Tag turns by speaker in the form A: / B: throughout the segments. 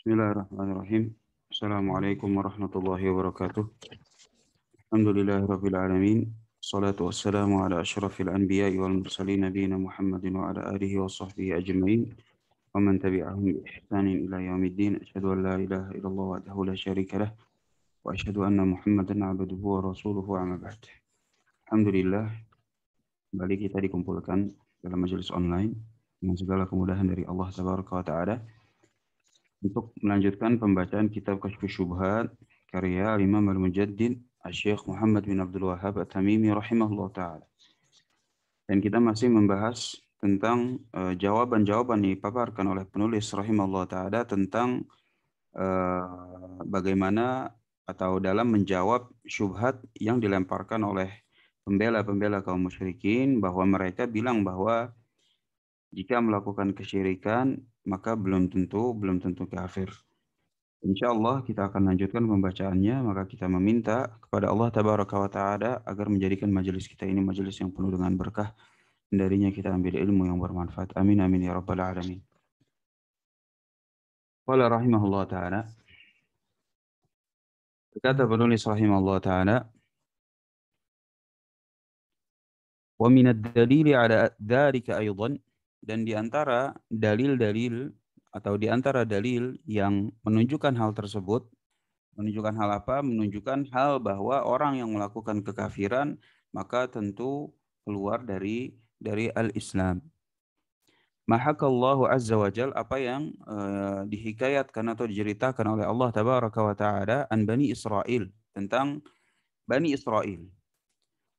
A: Bismillahirrahmanirrahim. Assalamualaikum warahmatullahi wabarakatuh. Alhamdulillahirabbil alamin. Salatu wassalamu ala asyrafil anbiya'i wal mursalin nabiyina Muhammadin wa ala alihi wa sahbihi ajma'in. Wa man tabi'ahum bi ihsanin ila yaumiddin. Asyhadu an la ilaha illallah wahdahu la syarika lah wa asyhadu anna Muhammadan 'abduhu wa rasuluhu amma ba'd. Alhamdulillah, kembali kita dikumpulkan dalam majelis online dengan segala kemudahan dari Allah Tabaraka wa Ta'ala untuk melanjutkan pembacaan kitab Kasyfus Syubhat karya Imam Al-Mujaddid Asy-Syaikh Muhammad bin Abdul Wahhab At-Tamimi rahimahullah taala. Dan kita masih membahas tentang jawaban-jawaban yang dipaparkan oleh penulis rahimahullah taala tentang bagaimana atau dalam menjawab syubhat yang dilemparkan oleh pembela-pembela kaum musyrikin, bahwa mereka bilang bahwa jika melakukan kesyirikan maka belum tentu kafir. Insyaallah kita akan lanjutkan pembacaannya, maka kita meminta kepada Allah Tabaraka wa Ta'ala agar menjadikan majelis kita ini majelis yang penuh dengan berkah, dan darinya kita ambil ilmu yang bermanfaat. Amin amin ya rabbal alamin. Qala rahimahullah ta'ala, berkata penulis rahimahullah ta'ala, wa min ad-dalili ala dzalika aidan, dan di antara dalil-dalil atau di antara dalil yang menunjukkan hal tersebut. Menunjukkan hal apa? Menunjukkan hal bahwa orang yang melakukan kekafiran maka tentu keluar dari al-Islam. Mahakallahu azza wa jal, apa yang dihikayatkan atau diceritakan oleh Allah Tabaraka wa Ta'ala an Bani Israel, tentang Bani Israel.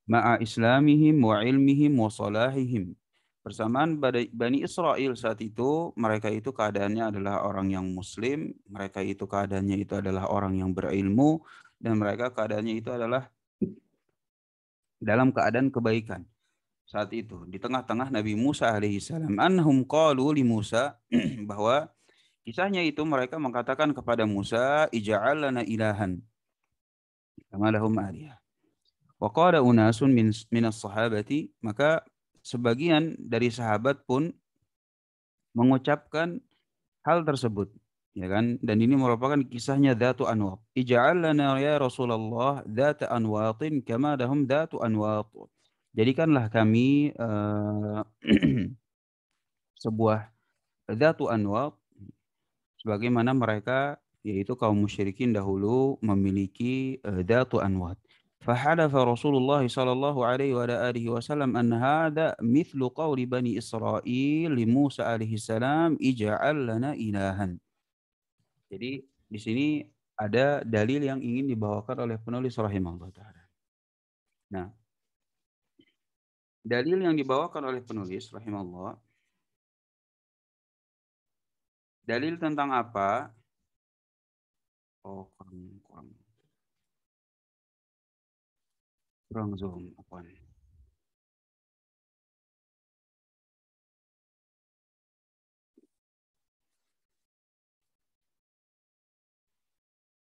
A: Ma'a islamihim wa ilmihim wa salahihim. Bersamaan Bani Israel saat itu, mereka itu keadaannya adalah orang yang muslim, mereka itu keadaannya itu adalah orang yang berilmu, dan mereka keadaannya itu adalah dalam keadaan kebaikan. Saat itu, di tengah-tengah Nabi Musa alaihissalam, annahum qalu li Musa, bahwa kisahnya itu mereka mengatakan kepada Musa, ija'al lana ilahan kama lahum alihah. Wa qala unasun minas sahabati, maka sebagian dari sahabat pun mengucapkan hal tersebut, ya kan? Dan ini merupakan kisahnya Dzatu Anwat. Ij'al lana ya Rasulullah dzata anwatin kama lahum dzatu anwat. Jadikanlah kami sebuah Dzatu Anwat sebagaimana mereka, yaitu kaum musyrikin dahulu, memiliki Dzatu Anwat. فحلف رسول الله صلى الله عليه وآله وسلم أن هذا مثل قول بني إسرائيل لموسى عليه السلام اجعل لنا إلها. Jadi di sini ada dalil yang ingin dibawakan oleh penulis rahimahullah ta'ala. Nah, dalil yang dibawakan oleh penulis rahimahullah, dalil tentang apa? Oh, kurang zoom, apaan?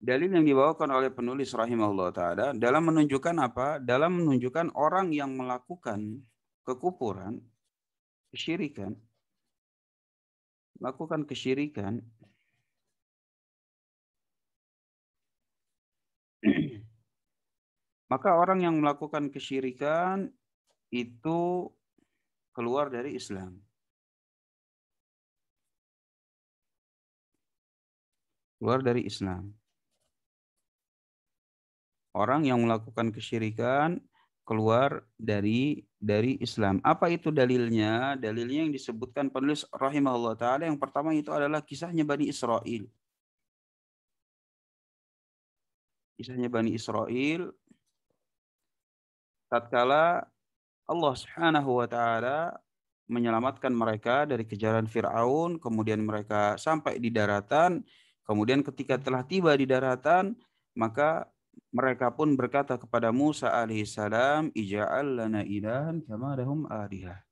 A: Dalil yang dibawakan oleh penulis rahimahullah ta'ala dalam menunjukkan apa? Dalam menunjukkan orang yang melakukan kekufuran, kesyirikan, melakukan kesyirikan, maka orang yang melakukan kesyirikan itu keluar dari Islam. Keluar dari Islam. Orang yang melakukan kesyirikan keluar dari Islam. Apa itu dalilnya? Dalilnya yang disebutkan penulis rahimahullah ta'ala, yang pertama itu adalah kisahnya Bani Israel. Kisahnya Bani Israel tatkala Allah Subhanahu wa ta'ala menyelamatkan mereka dari kejaran Fir'aun, kemudian mereka sampai di daratan, kemudian ketika telah tiba di daratan, maka mereka pun berkata kepada Musa alaihissalam, ija'al lana ilahan kama lahum alihah.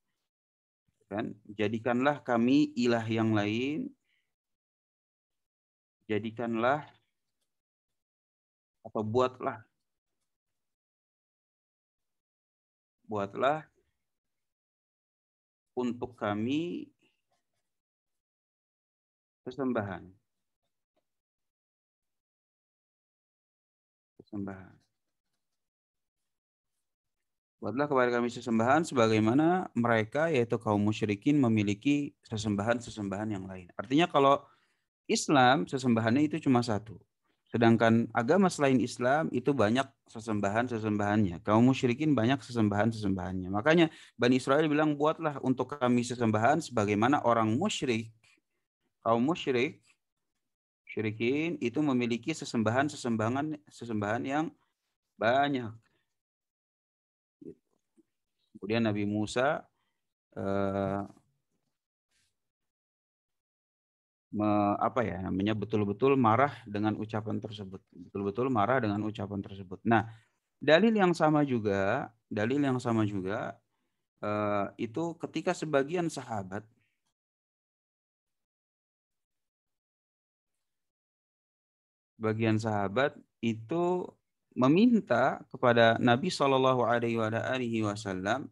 A: Kan? Jadikanlah kami ilah yang lain, jadikanlah atau buatlah untuk kami sesembahan. sesembahan. Buatlah kepada kami sesembahan sebagaimana mereka yaitu kaum musyrikin memiliki sesembahan-sesembahan yang lain. Artinya kalau Islam sesembahannya itu cuma satu. Sedangkan agama selain Islam itu banyak sesembahan-sesembahannya. Kaum musyrikin banyak sesembahan-sesembahannya. Makanya Bani Israel bilang buatlah untuk kami sesembahan sebagaimana orang musyrik, kaum musyrikin itu memiliki sesembahan yang banyak. Kemudian Nabi Musa betul-betul marah dengan ucapan tersebut. Betul-betul marah dengan ucapan tersebut. Nah, dalil yang sama juga itu ketika sebagian sahabat itu meminta kepada Nabi Shallallahu Alaihi Wasallam.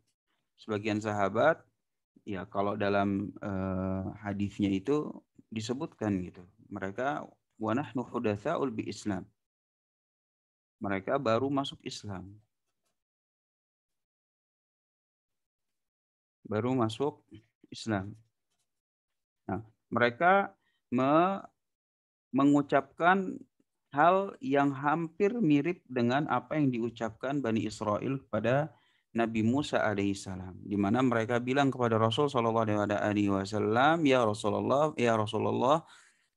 A: Sebagian sahabat, ya kalau dalam hadisnya itu disebutkan gitu, mereka wa nahnu hudatsa'ul bi Islam. Mereka baru masuk Islam. Nah, mereka mengucapkan hal yang hampir mirip dengan apa yang diucapkan Bani Israel pada Nabi Musa alaihissalam, di mana mereka bilang kepada Rasul Shallallahu Alaihi Wasallam, ya Rasulullah,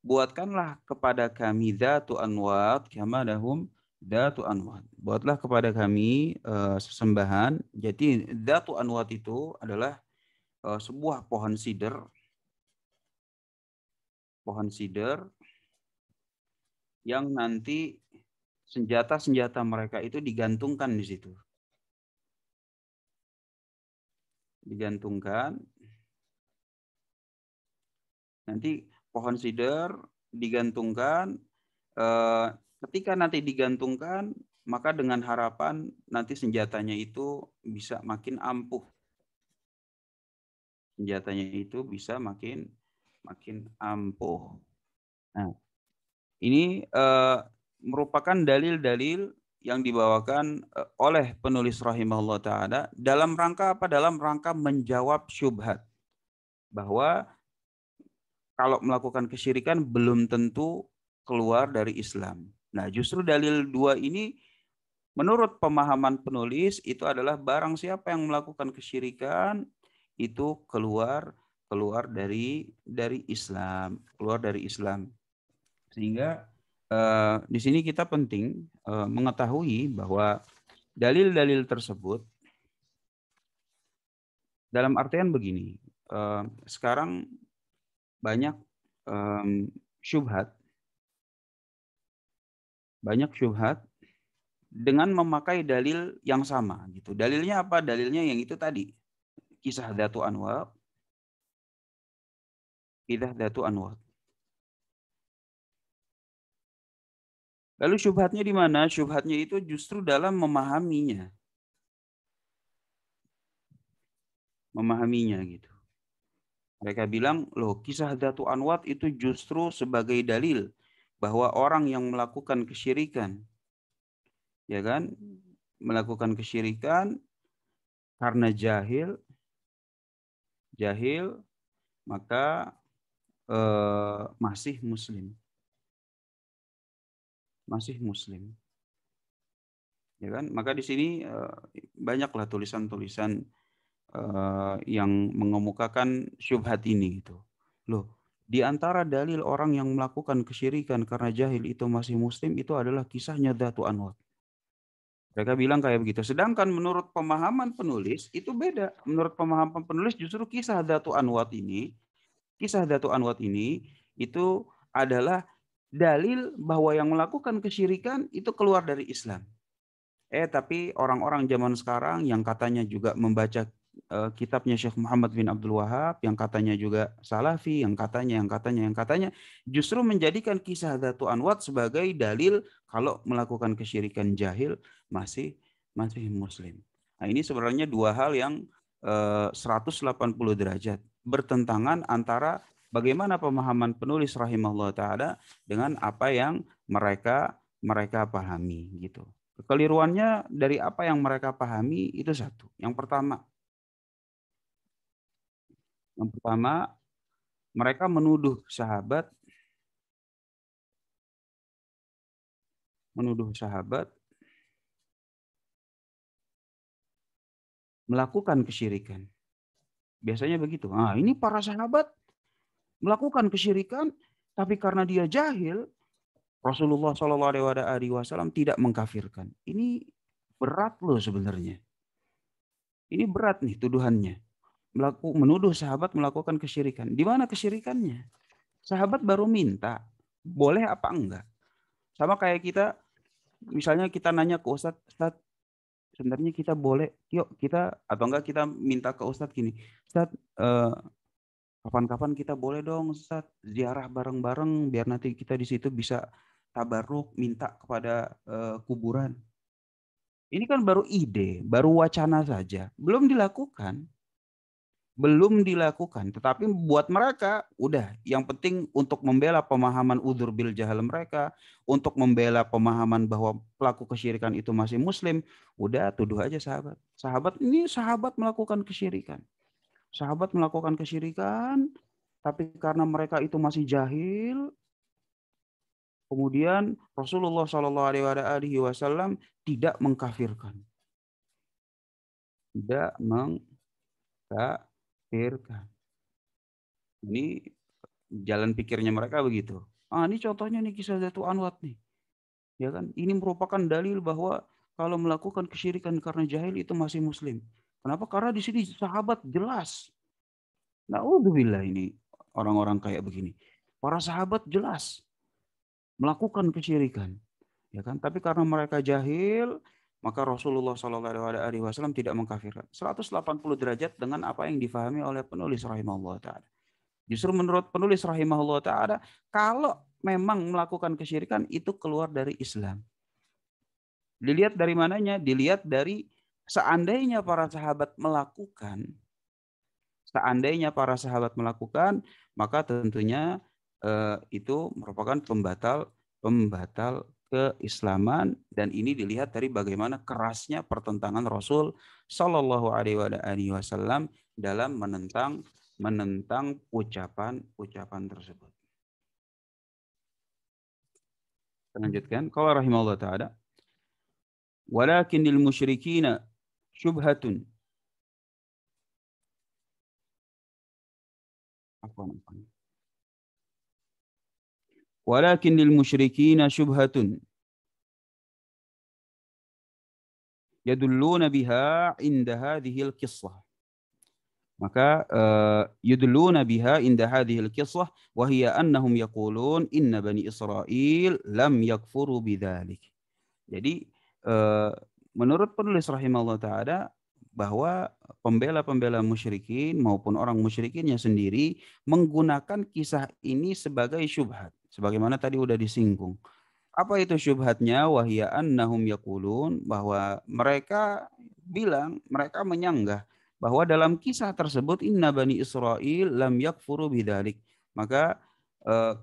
A: buatkanlah kepada kami datu anwat kama lahum datu anwat. Buatlah kepada kami sesembahan. Jadi datu anwat itu adalah sebuah pohon sider yang nanti senjata-senjata mereka itu digantungkan di situ. Nanti pohon sider digantungkan. Ketika nanti digantungkan, maka dengan harapan nanti senjatanya itu bisa makin ampuh. Nah, ini merupakan dalil-dalil yang dibawakan oleh penulis rahimahullah ta'ala dalam rangka apa? Dalam rangka menjawab syubhat bahwa kalau melakukan kesyirikan belum tentu keluar dari Islam. Nah, justru dalil dua ini menurut pemahaman penulis itu adalah barang siapa yang melakukan kesyirikan itu keluar dari Islam, Sehingga di sini kita penting mengetahui bahwa dalil-dalil tersebut dalam artian begini. Sekarang banyak syubhat dengan memakai dalil yang sama gitu. Dalilnya apa? Dalilnya yang itu tadi. Kisah Datu Anwar. Lalu syubhatnya di mana? Syubhatnya itu justru dalam memahaminya gitu. Mereka bilang, loh kisah Datu Anwar itu justru sebagai dalil bahwa orang yang melakukan kesyirikan, ya kan, melakukan kesyirikan karena jahil, maka masih muslim. Ya kan? Maka di sini banyaklah tulisan-tulisan yang mengemukakan syubhat ini gitu. Loh, di antara dalil orang yang melakukan kesyirikan karena jahil itu masih muslim itu adalah kisahnya Datu Anwar. Mereka bilang kayak begitu. Sedangkan menurut pemahaman penulis itu beda. Menurut pemahaman penulis justru kisah Datu Anwar ini itu adalah dalil bahwa yang melakukan kesyirikan itu keluar dari Islam. Tapi orang-orang zaman sekarang yang katanya juga membaca kitabnya Syekh Muhammad bin Abdul Wahab, yang katanya juga Salafi, yang katanya, justru menjadikan kisah Datu Anwar sebagai dalil kalau melakukan kesyirikan jahil masih muslim. Nah, ini sebenarnya dua hal yang 180 derajat bertentangan antara bagaimana pemahaman penulis rahimahullah ta'ala dengan apa yang mereka pahami gitu. Kekeliruannya dari apa yang mereka pahami itu satu. Yang pertama mereka menuduh sahabat melakukan kesyirikan. Biasanya begitu. Nah, ini para sahabat melakukan kesyirikan, tapi karena dia jahil, Rasulullah SAW tidak mengkafirkan. Ini berat loh sebenarnya. Ini berat nih tuduhannya. Menuduh sahabat melakukan kesyirikan. Di mana kesyirikannya? Sahabat baru minta, boleh apa enggak? Sama kayak kita, misalnya kita nanya ke Ustadz, Ustadz, sebenarnya kita boleh, yuk kita, atau enggak kita minta ke Ustadz gini, Ustadz, kapan-kapan kita boleh dong Ustadz ziarah bareng-bareng biar nanti kita di situ bisa tabarruk minta kepada kuburan. Ini kan baru ide, baru wacana saja, belum dilakukan. Belum dilakukan, tetapi buat mereka udah yang penting untuk membela pemahaman udzur bil jahal mereka, untuk membela pemahaman bahwa pelaku kesyirikan itu masih muslim, udah tuduh aja sahabat. Sahabat melakukan kesyirikan. Sahabat melakukan kesyirikan, tapi karena mereka itu masih jahil, kemudian Rasulullah SAW tidak mengkafirkan. Tidak mengkafirkan. Ini jalan pikirnya mereka begitu. Ini contohnya nih kisah Zatu Anwat nih. Ya kan? Ini merupakan dalil bahwa kalau melakukan kesyirikan karena jahil itu masih muslim. Kenapa? Karena di sini sahabat jelas. Naudzubillah ini orang-orang kayak begini. Para sahabat jelas melakukan kesyirikan, ya kan? Tapi karena mereka jahil, maka Rasulullah SAW tidak mengkafirkan. 180 derajat dengan apa yang difahami oleh penulis rahimahullah taala. Justru menurut penulis rahimahullah taala, kalau memang melakukan kesyirikan itu keluar dari Islam. Dilihat dari mananya? Dilihat dari seandainya para sahabat melakukan, maka tentunya itu merupakan pembatal keislaman, dan ini dilihat dari bagaimana kerasnya pertentangan Rasul Shallallahu Alaihi Wasallam dalam menentang ucapan tersebut. Lanjutkan. Qala rahimahullah taala, walakin lil musyrikina syubhatun. Walakin lil musyrikina syubhatun yadulluna biha inda hadhil qissah. Maka yudluna biha inda hadhil qissah wa hiya annahum yaqulun inna bani Israil lam yakfuru bidzalik. Jadi menurut penulis rahimahullah taala bahwa pembela-pembela musyrikin maupun orang musyrikinnya sendiri menggunakan kisah ini sebagai syubhat, sebagaimana tadi udah disinggung. Apa itu syubhatnya? Wahia annahum yaqulun, bahwa mereka menyanggah bahwa dalam kisah tersebut inna bani Israil lam yakfuru bidzalik. Maka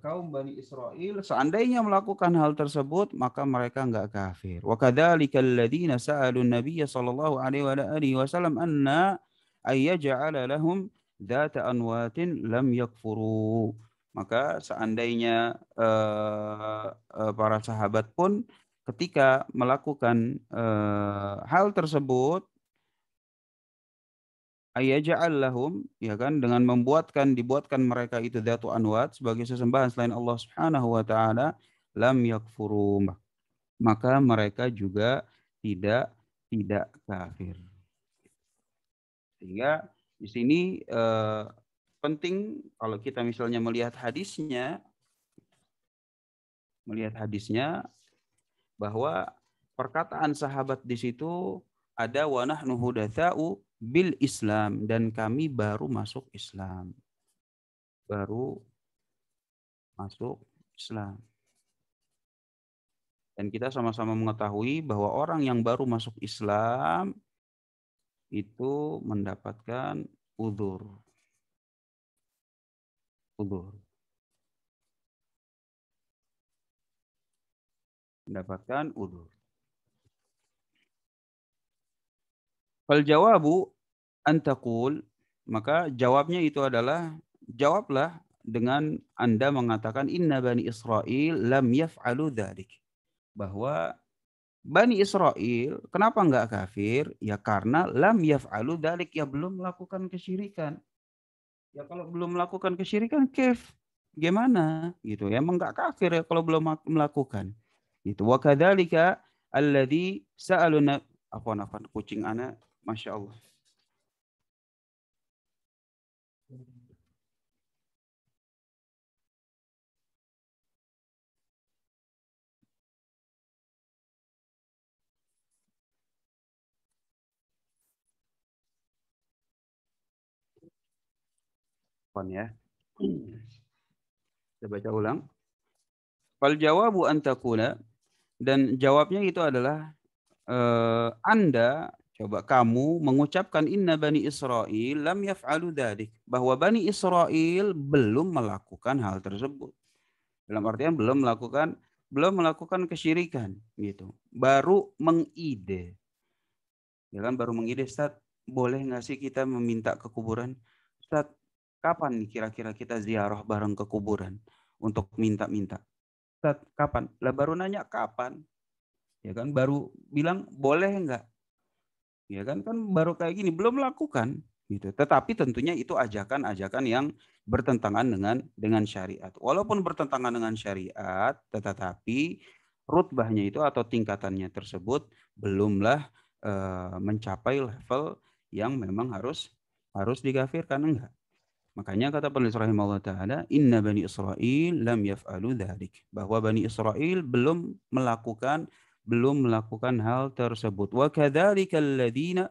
A: kaum Bani Israil seandainya melakukan hal tersebut maka mereka enggak kafir. Wa kadzalika alladziina sa'alu an-nabiy sallallahu alaihi wasallam anna ayyaj'ala lahum dzata anwatin lam yakfuru. Maka seandainya para sahabat pun ketika melakukan hal tersebut, ayaja'al lahum, ya kan, dengan dibuatkan mereka itu dzatu anwat sebagai sesembahan selain Allah Subhanahu wa taala, lam yakfuru, maka mereka juga tidak kafir. Sehingga di sini penting kalau kita misalnya melihat hadisnya bahwa perkataan sahabat di situ ada wa nahnu hudatsa'u bil Islam, dan kami baru masuk Islam. Dan kita sama-sama mengetahui bahwa orang yang baru masuk Islam itu mendapatkan udzur. Fal jawabu an taqul, maka jawabnya itu adalah, jawablah dengan Anda mengatakan inna bani Israil lam yaf'alu dzalik. Bahwa Bani Israil kenapa enggak kafir? Ya karena lam yaf'alu dzalik, ya belum melakukan kesyirikan. Ya kalau belum melakukan kesyirikan gimana gitu ya, emang enggak kafir ya kalau belum melakukan. Gitu. Wa kadzalika alladzi sa'aluna, afwan kucing ana Masya Allah. Afwan ya. Saya baca ulang. Fal jawabu an taqula, dan jawabnya itu adalah Anda, coba kamu mengucapkan inna bani Israil lam yaf'alu dzalik, bahwa Bani Israil belum melakukan hal tersebut. Dalam artian belum melakukan kesyirikan gitu. Baru mengide. Ya kan, baru mengide, Ustaz, boleh nggak sih kita meminta ke kuburan? Ustaz, kapan nih kira-kira kita ziarah bareng ke kuburan untuk minta-minta? Ustaz, kapan? Lah baru nanya kapan? Ya kan, baru bilang boleh nggak? Ya kan baru kayak gini, belum melakukan gitu. Tetapi tentunya itu ajakan-ajakan yang bertentangan dengan syariat. Walaupun bertentangan dengan syariat, tetapi rutbahnya itu atau tingkatannya tersebut belumlah mencapai level yang memang harus dikafirkan, enggak. Makanya kata penulis rahimahullah taala, inna bani Israil lam yaf'alu dzalik, bahwa Bani Israil belum melakukan hal tersebut. Wa kadzalika alladziina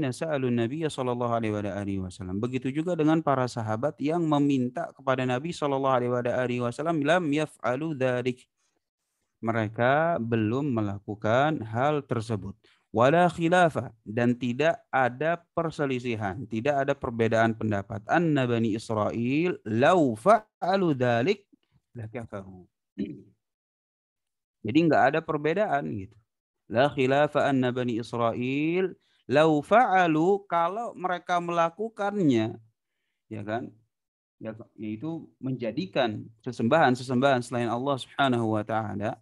A: sa'alu Nabiy sallallahu alaihi wasallam. Begitu juga dengan para sahabat yang meminta kepada Nabi sallallahu alaihi wasallam, lam yaf'alu dzalik. Mereka belum melakukan hal tersebut. Wala khilafa, dan tidak ada perselisihan, tidak ada perbedaan pendapat. Anna bani Israil law fa'alu dzalik lakafaru. Jadi enggak ada perbedaan gitu. La khilafa anna bani Israil law fa'alu, kalau mereka melakukannya, ya kan? Ya, yaitu menjadikan sesembahan-sesembahan selain Allah Subhanahu wa taala,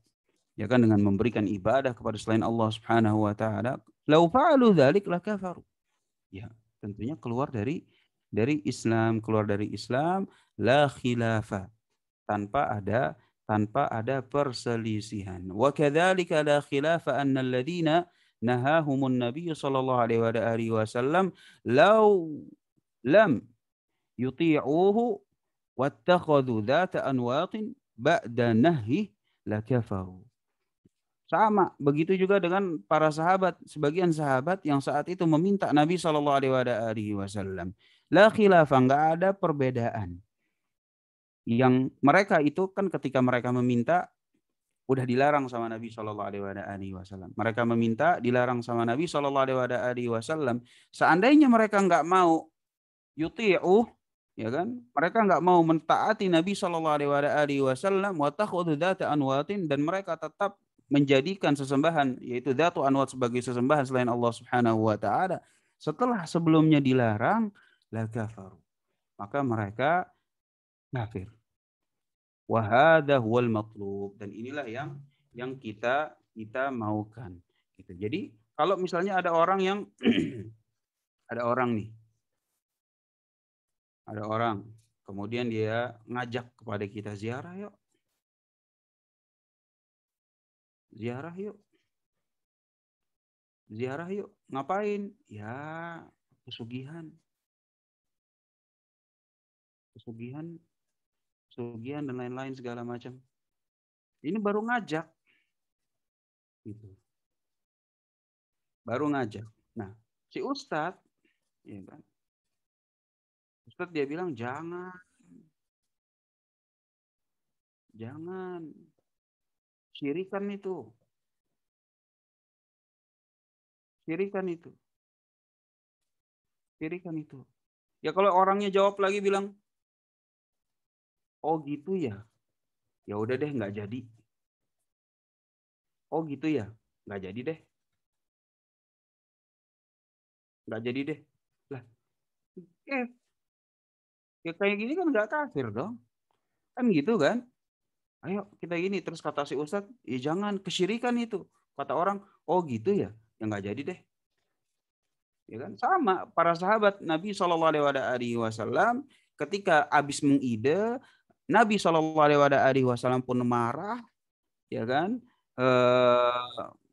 A: ya kan, dengan memberikan ibadah kepada selain Allah Subhanahu wa taala, law fa'alu dzalik lakafaru. Ya, tentunya keluar dari Islam la khilafa, tanpa ada perselisihan. Wa kadzalika la khilafa anna alladziina nahahumun nabiy sallallahu alaihi wasallam law lam yuti'uhu wattakhadhu dzata anwatin ba'da nahyi lakafaru. Sama, begitu juga dengan para sahabat, sebagian sahabat yang saat itu meminta Nabi sallallahu alaihi wasallam. La khilafah, enggak ada perbedaan. Yang mereka itu kan ketika mereka meminta udah dilarang sama Nabi sallallahu alaihi wasallam. Mereka meminta dilarang sama Nabi sallallahu alaihi wasallam. Seandainya mereka enggak mau yuti'u, ya kan? Mereka enggak mau mentaati Nabi sallallahu alaihi wasallam wa takhudhu dzata anwatin, dan mereka tetap menjadikan sesembahan yaitu dzatu anwat sebagai sesembahan selain Allah Subhanahu wa taala. Setelah sebelumnya dilarang, la kafaru, maka mereka kafir. Wa hadza huwal matlub, dan inilah yang kita maukan gitu. Jadi kalau misalnya ada orang yang ada orang nih, ada orang kemudian dia ngajak kepada kita, ziarah yuk, ziarah yuk, ziarah yuk. Ngapain? Ya, pesugihan, pesugihan, pesugihan dan lain-lain segala macam. Ini baru ngajak gitu. Baru ngajak. Nah, si Ustadz, ya kan? Ustadz dia bilang jangan, jangan, syirikan itu, syirikan itu, syirikan itu. Ya kalau orangnya jawab lagi bilang, oh gitu ya, ya udah deh nggak jadi. Oh gitu ya, nggak jadi deh. nggak jadi deh. Lah, eh, ya kayak gini kan nggak kafir dong. Kan gitu kan? Ayo kita gini, terus kata si ustadz, ya jangan kesyirikan itu. Kata orang, oh gitu ya, ya nggak jadi deh. Ya kan? Sama para sahabat Nabi SAW ketika habis mengide, Nabi SAW pun marah, ya kan?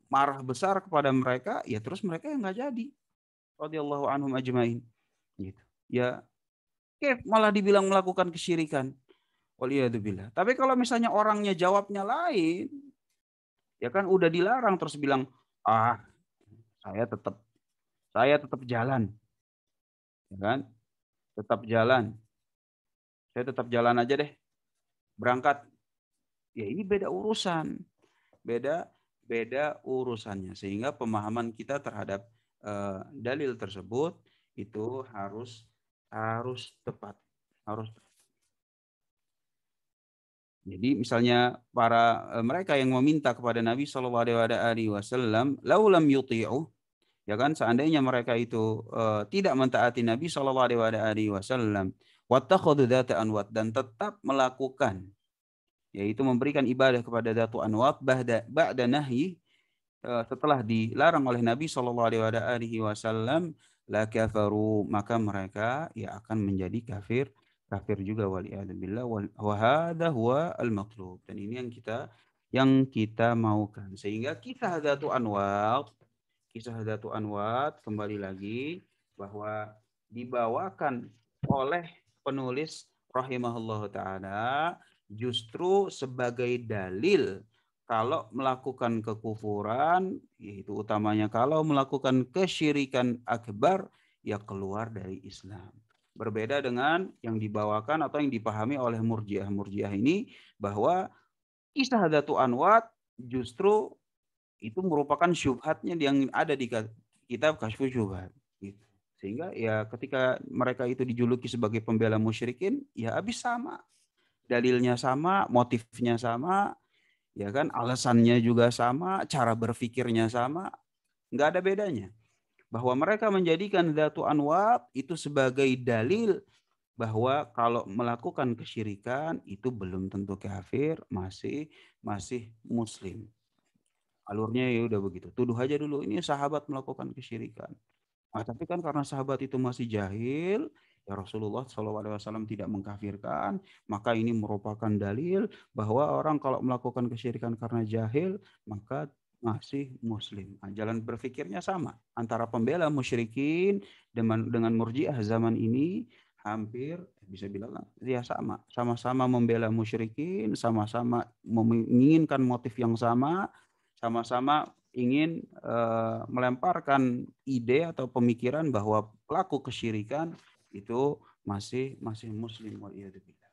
A: Marah besar kepada mereka, ya terus mereka yang nggak jadi. Radhiyallahu anhum ajmain. Gitu. Ya, malah dibilang melakukan kesyirikan. Waliyadzubillah. Tapi kalau misalnya orangnya jawabnya lain, ya kan udah dilarang terus bilang, ah saya tetap jalan, ya kan? Tetap jalan. Saya tetap jalan aja deh, berangkat. Ya ini beda urusan, beda beda urusannya. Sehingga pemahaman kita terhadap dalil tersebut itu harus tepat, harus. Jadi misalnya para mereka yang meminta kepada Nabi SAW, laulam yuti'u, ya kan, seandainya mereka itu tidak mentaati Nabi SAW, wattakhadhu dzata anwat, dan tetap melakukan, yaitu memberikan ibadah kepada Datu Anwat ba'da nahyi, setelah dilarang oleh Nabi SAW, la kafaru, maka mereka ya akan menjadi kafir juga, waliyadzubillah, wa hadza huwa al-matlub, dan ini yang kita maukan. Sehingga kisah Datu Anwat kembali lagi bahwa dibawakan oleh penulis rahimahullah taala justru sebagai dalil kalau melakukan kekufuran, yaitu utamanya kalau melakukan kesyirikan akbar, ya keluar dari Islam. Berbeda dengan yang dibawakan atau yang dipahami oleh murjiah. Murjiah ini bahwa kisah Datu Anwat justru itu merupakan syubhatnya yang ada di kitab Kasyfus Syubhat. Gitu. Sehingga ya ketika mereka itu dijuluki sebagai pembela musyrikin, ya habis sama. Dalilnya sama, motifnya sama, ya kan, alasannya juga sama, cara berpikirnya sama, nggak ada bedanya. Bahwa mereka menjadikan Datu Anwat itu sebagai dalil bahwa kalau melakukan kesyirikan itu belum tentu kafir, masih muslim. Alurnya ya udah begitu. Tuduh aja dulu ini sahabat melakukan kesyirikan. Nah, tapi kan karena sahabat itu masih jahil, ya Rasulullah SAW tidak mengkafirkan, maka ini merupakan dalil bahwa orang kalau melakukan kesyirikan karena jahil, maka masih muslim. Nah, jalan berpikirnya sama antara pembela musyrikin dengan murjiah zaman ini, hampir bisa bilang ya sama, sama-sama membela musyrikin, sama-sama menginginkan motif yang sama-sama ingin melemparkan ide atau pemikiran bahwa pelaku kesyirikan itu masih muslim, waliyadzubillah.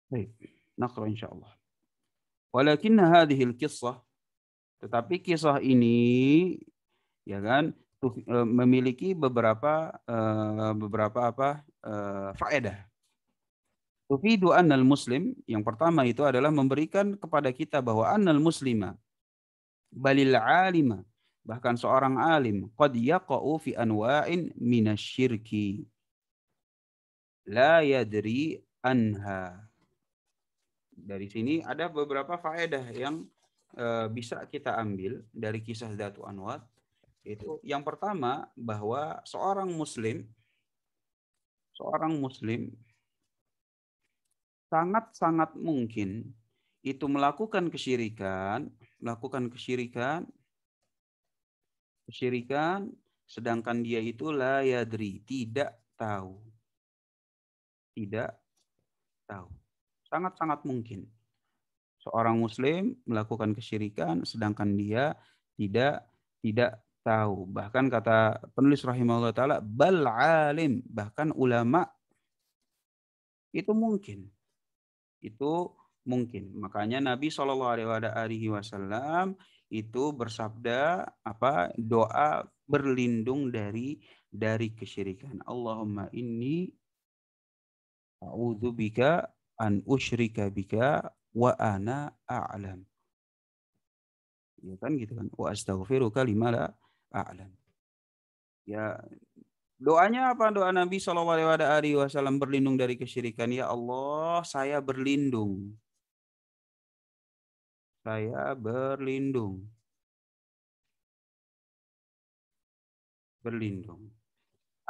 A: Baik, naqra insyaallah. Walakinna hadhil qissah, tetapi kisah ini, ya kan, memiliki beberapa faedah. Tufidu annal muslim, yang pertama itu adalah memberikan kepada kita bahwa annal muslima, balil alima, bahkan seorang alim, qad yaqa'u fi anwa'in minasyirki la yadri anha. Dari sini ada beberapa faedah yang bisa kita ambil dari kisah Datu Anwat. Itu yang pertama, bahwa seorang muslim sangat-sangat mungkin itu melakukan kesyirikan, sedangkan dia itu la yadri, tidak tahu. Sangat-sangat mungkin seorang muslim melakukan kesyirikan sedangkan dia tidak tidak tahu. Bahkan kata penulis rahimahullah taala, bal alim, bahkan ulama, itu mungkin. Itu mungkin. Makanya Nabi SAW itu bersabda doa berlindung dari kesyirikan. Allahumma inni a'udzubika an usyrika bika wa ana a'lam. Ya kan gitu kan. Wa astaghfiruka lima la a'lam. Ya, doanya apa? Doa Nabi SAW berlindung dari kesyirikan. Ya Allah, saya berlindung. Saya berlindung. Berlindung.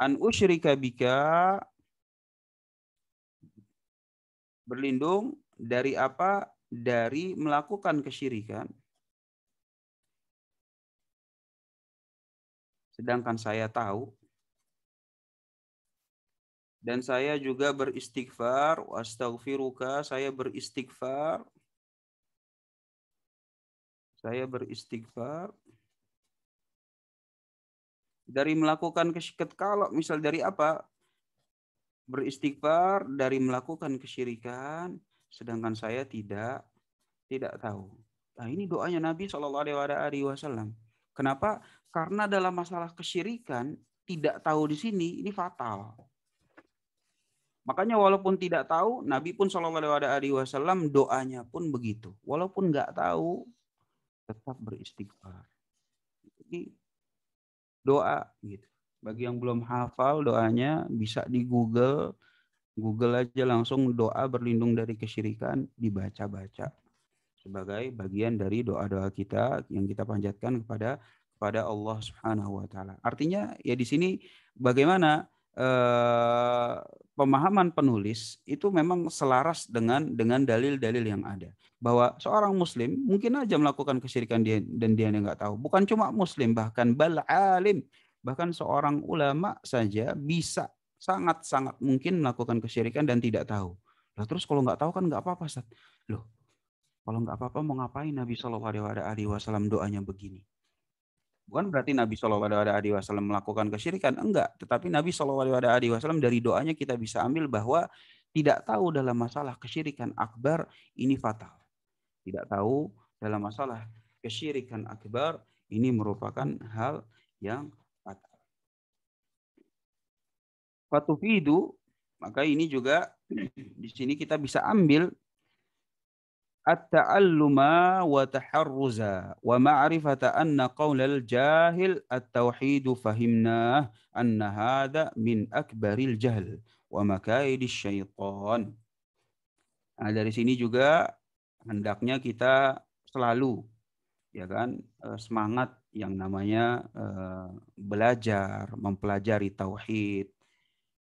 A: An usyrika bika, berlindung dari apa? Dari melakukan kesyirikan. Sedangkan saya tahu. Dan saya juga beristighfar. Wa astaghfiruka, saya beristighfar. Saya beristighfar. Dari melakukan kesyirikan. Kalau misal dari apa? Beristighfar dari melakukan kesyirikan, sedangkan saya tidak tahu. Nah, ini doanya Nabi SAW. Kenapa? Karena dalam masalah kesyirikan, tidak tahu di sini ini fatal. Makanya walaupun tidak tahu, Nabi pun SAW doanya pun begitu. Walaupun nggak tahu, tetap beristighfar. Jadi doa gitu. Bagi yang belum hafal doanya bisa di Google aja langsung doa berlindung dari kesyirikan, dibaca-baca sebagai bagian dari doa-doa kita yang kita panjatkan kepada Allah Subhanahu wa taala. Artinya ya di sini bagaimana pemahaman penulis itu memang selaras dengan dalil-dalil yang ada. Bahwa seorang muslim mungkin aja melakukan kesyirikan dan dia nggak tahu. Bukan cuma muslim, bahkan bal alim, bahkan seorang ulama saja bisa sangat-sangat mungkin melakukan kesyirikan dan tidak tahu. Lah terus kalau nggak tahu kan nggak apa-apa, Ustaz. Loh, kalau nggak apa-apa mau ngapain Nabi SAW doanya begini? Bukan berarti Nabi SAW melakukan kesyirikan, enggak. Tetapi Nabi SAW dari doanya kita bisa ambil bahwa tidak tahu dalam masalah kesyirikan akbar ini fatal. Tidak tahu dalam masalah kesyirikan akbar ini merupakan hal yang fatal. Fatufidu, maka ini juga di sini kita bisa ambil at-ta'alluma wa taharruza wa ma'rifata anna qaulal jahil at-tauhid fahimna anna hadha min akbaril jahl wa makaidis syaitan. Nah, dari sini juga hendaknya kita selalu ya kan semangat yang namanya belajar, mempelajari tauhid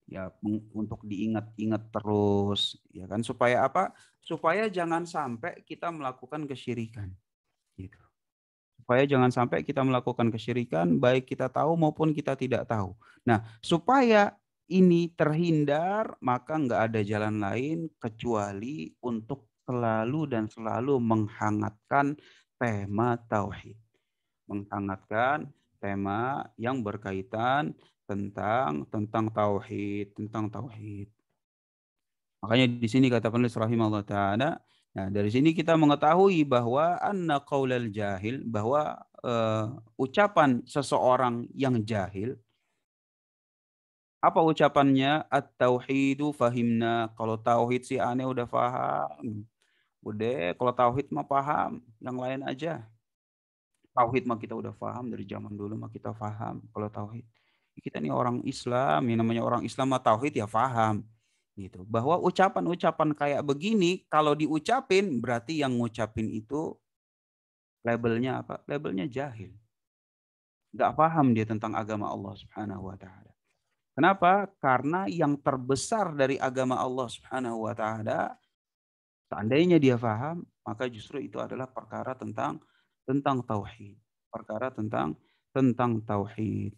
A: ya untuk diingat-ingat terus ya kan supaya apa? Supaya jangan sampai kita melakukan kesyirikan gitu. Supaya jangan sampai kita melakukan kesyirikan baik kita tahu maupun kita tidak tahu. Nah, supaya ini terhindar maka nggak ada jalan lain kecuali untuk selalu dan selalu menghangatkan tema tauhid. Menghangatkan tema yang berkaitan tentang tauhid, tentang tauhid. Makanya di sini kata penulis rahimahullah taala, nah dari sini kita mengetahui bahwa anna qaulal jahil, bahwa ucapan seseorang yang jahil, apa ucapannya? At-tauhidu fahimna. Kalau tauhid sih aneh udah paham. Udah, kalau tauhid mah paham, yang lain aja. Tauhid mah kita udah paham dari zaman dulu mah kita paham kalau tauhid. Kita nih orang Islam, yang namanya orang Islam mah tauhid ya paham. Gitu. Bahwa ucapan-ucapan kayak begini kalau diucapin berarti yang ngucapin itu labelnya apa? Labelnya jahil. Nggak paham dia tentang agama Allah Subhanahu wa taala. Kenapa? Karena yang terbesar dari agama Allah Subhanahu wa taala seandainya dia paham, maka justru itu adalah perkara tentang tauhid. Perkara tentang tauhid.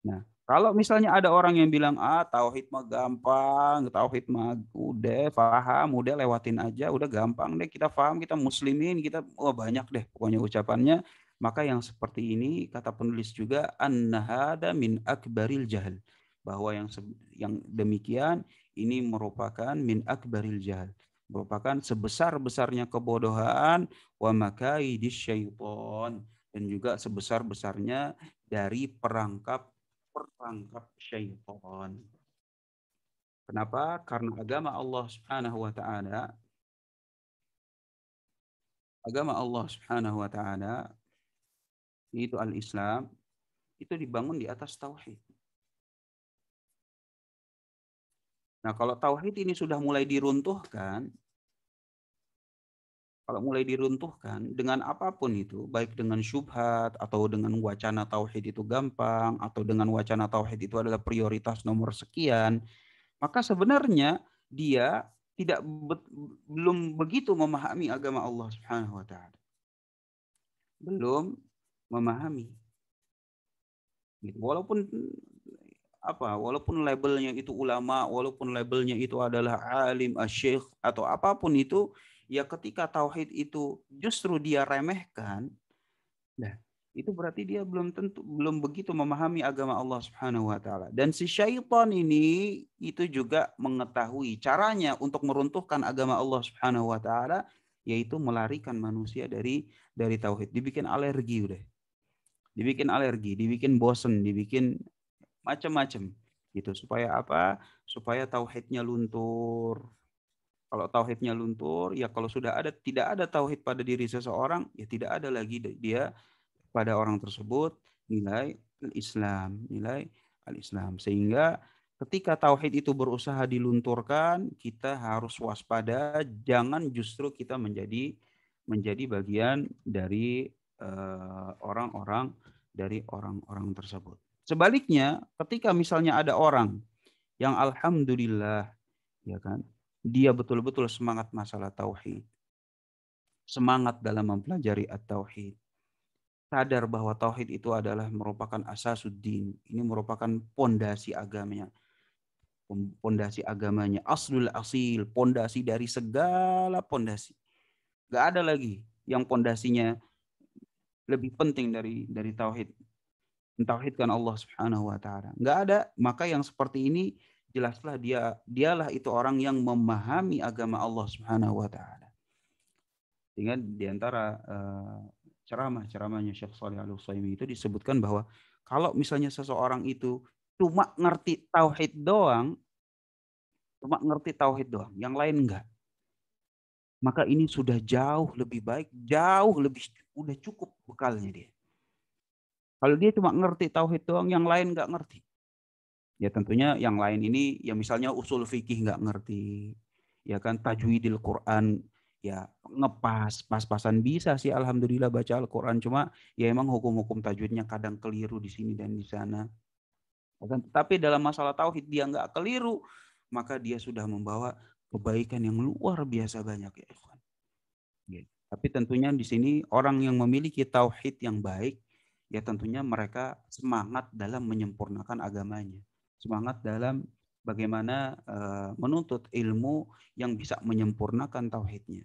A: Nah, kalau misalnya ada orang yang bilang, tauhid mah gampang, tauhid mah udah paham, udah lewatin aja, udah gampang deh, kita paham, kita muslimin, kita banyak deh pokoknya ucapannya. Maka yang seperti ini kata penulis juga an-nahada min akbaril jahil, bahwa yang demikian ini merupakan min akbaril jahil, merupakan sebesar-besarnya kebodohan wa makaidis syaiton, dan juga sebesar-besarnya dari perangkap syaitan. Kenapa? Karena agama Allah Subhanahu wa taala Agama Allah Subhanahu wa taala yaitu al-Islam itu dibangun di atas tauhid. Nah, kalau tauhid ini sudah mulai diruntuhkan, dengan apapun itu, baik dengan syubhat atau dengan wacana tauhid itu gampang atau dengan wacana tauhid itu adalah prioritas nomor sekian, maka sebenarnya dia tidak belum begitu memahami agama Allah Subhanahu wa taala. Belum memahami. Walaupun walaupun labelnya itu ulama, walaupun labelnya itu adalah alim, asyikh atau apapun itu, ya ketika tauhid itu justru dia remehkan, nah itu berarti dia belum begitu memahami agama Allah Subhanahu wa taala. Dan si syaitan ini itu juga mengetahui caranya untuk meruntuhkan agama Allah Subhanahu wa taala, yaitu melarikan manusia dari tauhid, dibikin alergi udah. Dibikin alergi, dibikin bosen, dibikin macam-macam gitu. Supaya apa? Supaya tauhidnya luntur. Kalau tauhidnya luntur, ya kalau tidak ada tauhid pada diri seseorang, ya tidak ada lagi dia pada orang tersebut nilai al-Islam. Sehingga ketika tauhid itu berusaha dilunturkan, kita harus waspada, jangan justru kita menjadi bagian dari orang-orang tersebut. Sebaliknya, ketika misalnya ada orang yang alhamdulillah, ya kan, dia betul-betul semangat masalah tauhid, semangat dalam mempelajari at-tauhid, sadar bahwa tauhid itu adalah merupakan asasuddin, ini merupakan pondasi agamanya, aslul asil, pondasi dari segala pondasi. Gak ada lagi yang pondasinya lebih penting dari tauhid. Mentauhidkan Allah Subhanahu wa taala. Enggak ada, maka yang seperti ini jelaslah dialah itu orang yang memahami agama Allah Subhanahu wa taala. Sehingga di antara ceramah-ceramahnya Syekh Shalih Al-Utsaimin itu disebutkan bahwa kalau misalnya seseorang itu cuma ngerti tauhid doang, yang lain enggak, maka ini sudah jauh lebih baik, udah cukup bekalnya dia. Kalau dia cuma ngerti tauhid doang, yang lain enggak ngerti. Ya tentunya yang lain ini, ya misalnya usul fikih nggak ngerti, ya kan, tajwidil Quran, ya pas-pasan bisa sih alhamdulillah baca Al-Quran, cuma ya emang hukum-hukum tajwidnya kadang keliru di sini dan di sana. Tapi dalam masalah tauhid dia nggak keliru, maka dia sudah membawa kebaikan yang luar biasa banyak ya ikhwan. Ya. Tapi tentunya di sini orang yang memiliki tauhid yang baik, ya tentunya mereka semangat dalam menyempurnakan agamanya. Semangat dalam bagaimana menuntut ilmu yang bisa menyempurnakan tauhidnya.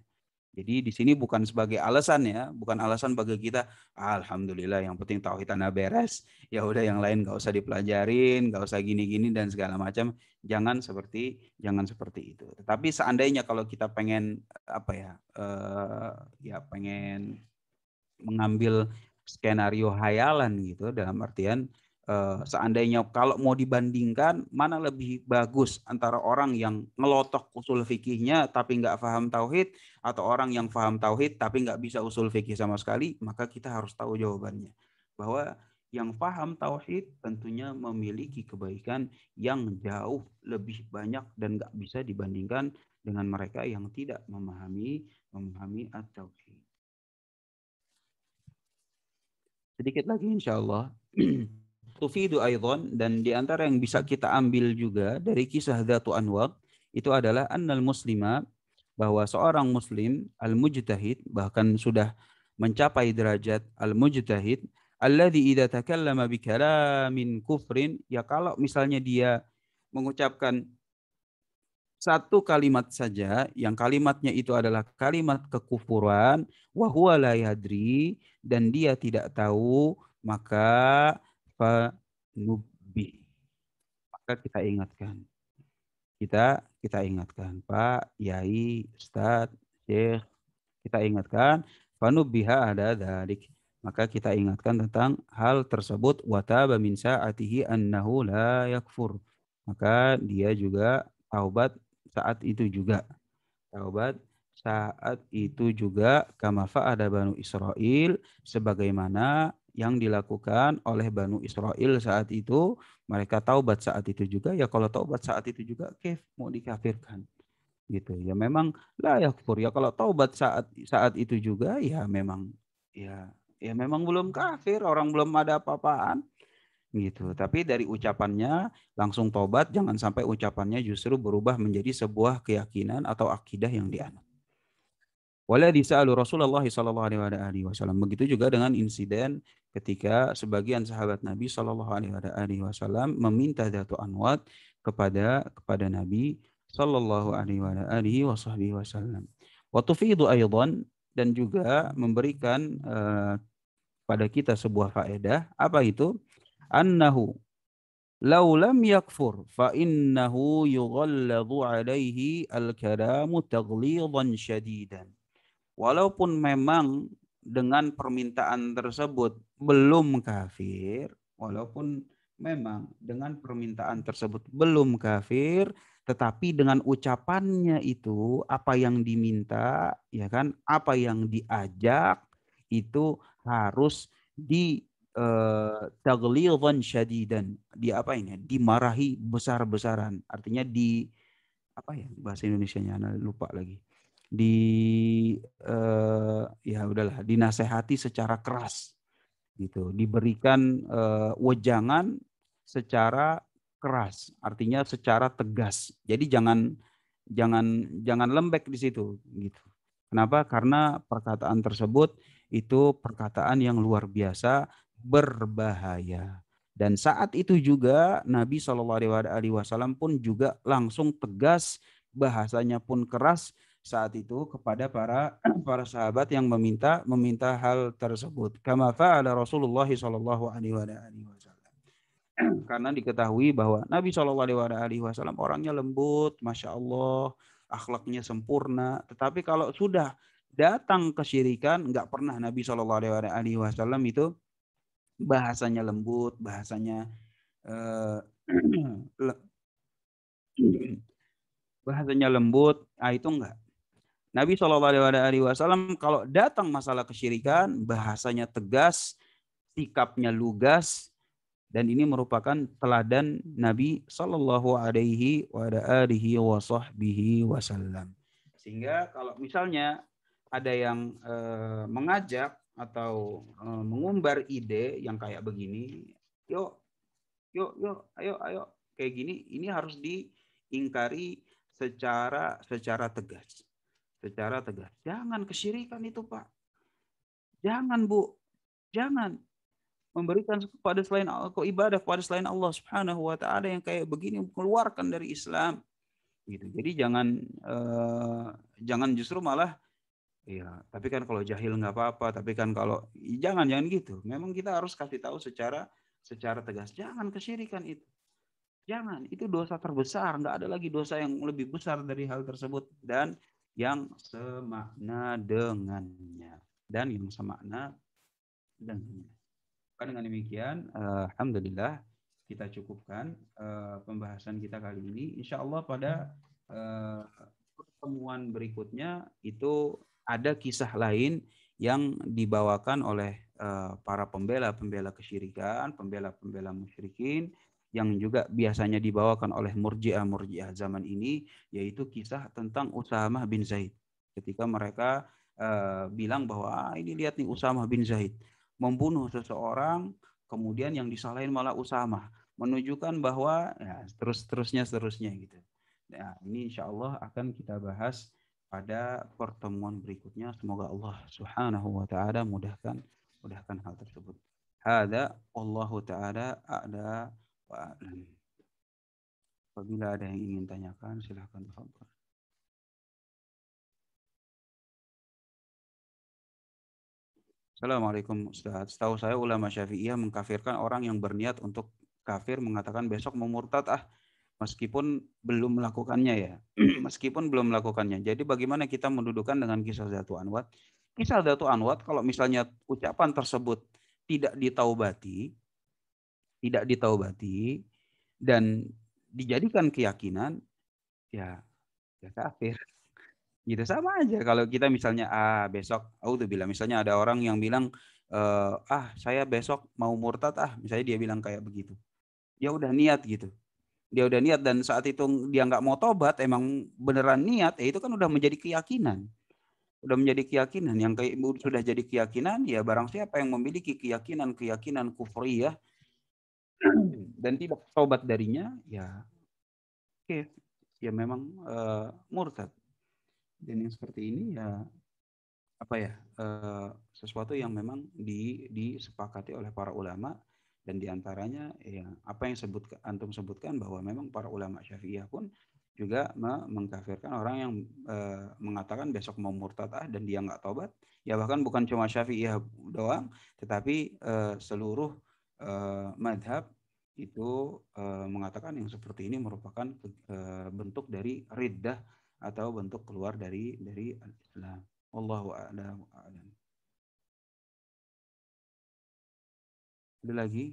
A: Jadi di sini bukan sebagai alasan ya, bukan alasan bagi kita, alhamdulillah yang penting tauhid ana beres, ya udah yang lain nggak usah dipelajarin, nggak usah gini-gini dan segala macam. Jangan seperti itu. Tetapi seandainya kalau kita pengen pengen mengambil skenario hayalan gitu, dalam artian seandainya kalau mau dibandingkan mana lebih bagus antara orang yang ngelotok usul fikihnya tapi nggak paham tauhid, atau orang yang paham tauhid tapi nggak bisa usul fikih sama sekali, maka kita harus tahu jawabannya bahwa yang paham tauhid tentunya memiliki kebaikan yang jauh lebih banyak dan nggak bisa dibandingkan dengan mereka yang tidak memahami at-tauhid. Sedikit lagi insyaallah. Tufidu aidan, dan di antara yang bisa kita ambil juga dari kisah Dzatu Anwar itu adalah annal muslima, bahwa seorang muslim al-mujtahid, bahkan sudah mencapai derajat al-mujtahid, alladzi idza takallama bi kalamin kufrin, ya kalau misalnya dia mengucapkan satu kalimat saja yang kalimatnya itu adalah kalimat kekufuran, wa huwa la yadri, dan dia tidak tahu, maka fanubbi, maka kita ingatkan. Kita ingatkan, Pak, Yai, Ustadz, Syekh, kita ingatkan, fanubbiha ada dzalik. Maka kita ingatkan tentang hal tersebut, wa taba min sa'atihi annahu la yakfur. Maka dia juga taubat saat itu juga. Taubat saat itu juga kama fa'ala Banu Israil, sebagaimana yang dilakukan oleh Banu Israil saat itu. Mereka taubat saat itu juga, ya kalau taubat saat itu juga mau dikafirkan gitu. Ya memang la yakfur, ya kalau taubat saat saat itu juga ya memang ya ya memang belum kafir, orang belum ada apa-apaan gitu. Tapi dari ucapannya langsung tobat, jangan sampai ucapannya justru berubah menjadi sebuah keyakinan atau akidah yang dianut. Waladhi sa'alu Rasulullah sallallahu alaihi wasallam. Begitu juga dengan insiden ketika sebagian sahabat Nabi sallallahu alaihi wasallam meminta Datu Anwat kepada Nabi sallallahu alaihi wasallam. Wa tufidu aidan, dan juga memberikan pada kita sebuah faedah. Apa itu? Annahu law lam yakfur fa innahu yughalladhu alaihi al-kalamu taghlidan syadidan. Walaupun memang dengan permintaan tersebut belum kafir, walaupun memang dengan permintaan tersebut belum kafir, tetapi dengan ucapannya itu apa yang diminta, ya kan, apa yang diajak itu harus di taghlidan syadidan, di apa ini? Dimarahi besar-besaran. Artinya di apa ya bahasa Indonesianya, lupa lagi, di ya udahlah, dinasehati secara keras gitu, diberikan wejangan secara keras, artinya secara tegas. Jadi jangan jangan jangan lembek di situ gitu. Kenapa? Karena perkataan tersebut itu perkataan yang luar biasa berbahaya. Dan saat itu juga Nabi SAW pun juga langsung tegas, bahasanya pun keras saat itu kepada para sahabat yang meminta hal tersebut. Kama fa'ala Rasulullah sallallahu alaihi wasallam. Karena diketahui bahwa Nabi sallallahu alaihi wasallam orangnya lembut, masya Allah, akhlaknya sempurna. Tetapi kalau sudah datang kesyirikan, nggak pernah Nabi sallallahu alaihi wasallam itu bahasanya lembut, bahasanya eh, bahasanya lembut. Itu enggak. Nabi SAW kalau datang masalah kesyirikan, bahasanya tegas, sikapnya lugas, dan ini merupakan teladan Nabi Shallallahu Alaihi Wasallam. Sehingga kalau misalnya ada yang mengajak atau mengumbar ide yang kayak begini, yuk, yuk, yuk, ayo, kayak gini, ini harus diingkari secara tegas. Secara tegas. Jangan kesyirikan itu, Pak. Jangan, Bu. Jangan memberikan kepada selain ibadah kepada selain Allah Subhanahu wa taala yang kayak begini, keluarkan dari Islam. Gitu. Jadi jangan justru malah ya, tapi kan kalau jahil nggak apa-apa, tapi kan kalau jangan gitu. Memang kita harus kasih tahu secara tegas, jangan kesyirikan itu. Jangan, itu dosa terbesar, nggak ada lagi dosa yang lebih besar dari hal tersebut dan yang semakna dengannya. Dengan demikian, alhamdulillah kita cukupkan pembahasan kita kali ini. Insya Allah pada pertemuan berikutnya itu ada kisah lain yang dibawakan oleh para pembela-pembela kesyirikan, pembela-pembela musyrikin, yang juga biasanya dibawakan oleh murji'ah zaman ini, yaitu kisah tentang Usamah bin Zaid. Ketika mereka bilang bahwa ini lihat nih Usamah bin Zaid membunuh seseorang, kemudian yang disalahin malah Usamah, menunjukkan bahwa ya, seterusnya gitu. Nah, ini insya Allah akan kita bahas pada pertemuan berikutnya. Semoga Allah Subhanahu wa taala mudahkan hal tersebut. Hada Allahu taala a'la wa a'lam. Apabila ada yang ingin tanyakan, silahkan. Assalamualaikum Ustaz. Setahu saya ulama Syafi'iyah mengkafirkan orang yang berniat untuk kafir, mengatakan besok mau murtad meskipun belum melakukannya ya. Meskipun belum melakukannya. Jadi bagaimana kita mendudukan dengan kisah Datu Anwat? Kisah Datu Anwat kalau misalnya ucapan tersebut tidak ditaubati dan dijadikan keyakinan, ya kafir. Gitu, sama aja kalau kita misalnya, besok auzubillah, misalnya ada orang yang bilang, saya besok mau murtad misalnya dia bilang kayak begitu. Dia udah niat gitu, dia udah niat dan saat itu dia nggak mau tobat, emang beneran niat, ya itu kan udah menjadi keyakinan. Udah menjadi keyakinan, yang sudah jadi keyakinan, ya barang siapa yang memiliki keyakinan-keyakinan kufriyah dan tidak tobat darinya, ya oke, ya memang, murtad. Dan yang seperti ini ya apa ya, sesuatu yang memang disepakati oleh para ulama dan diantaranya ya apa yang antum sebutkan bahwa memang para ulama Syafi'iyah pun juga mengkafirkan orang yang mengatakan besok mau murtad dan dia nggak tobat, ya bahkan bukan cuma Syafi'iyah doang, tetapi seluruh madhab itu mengatakan yang seperti ini merupakan bentuk dari riddah atau bentuk keluar dari Islam. Wallahu a'lam. Ada lagi?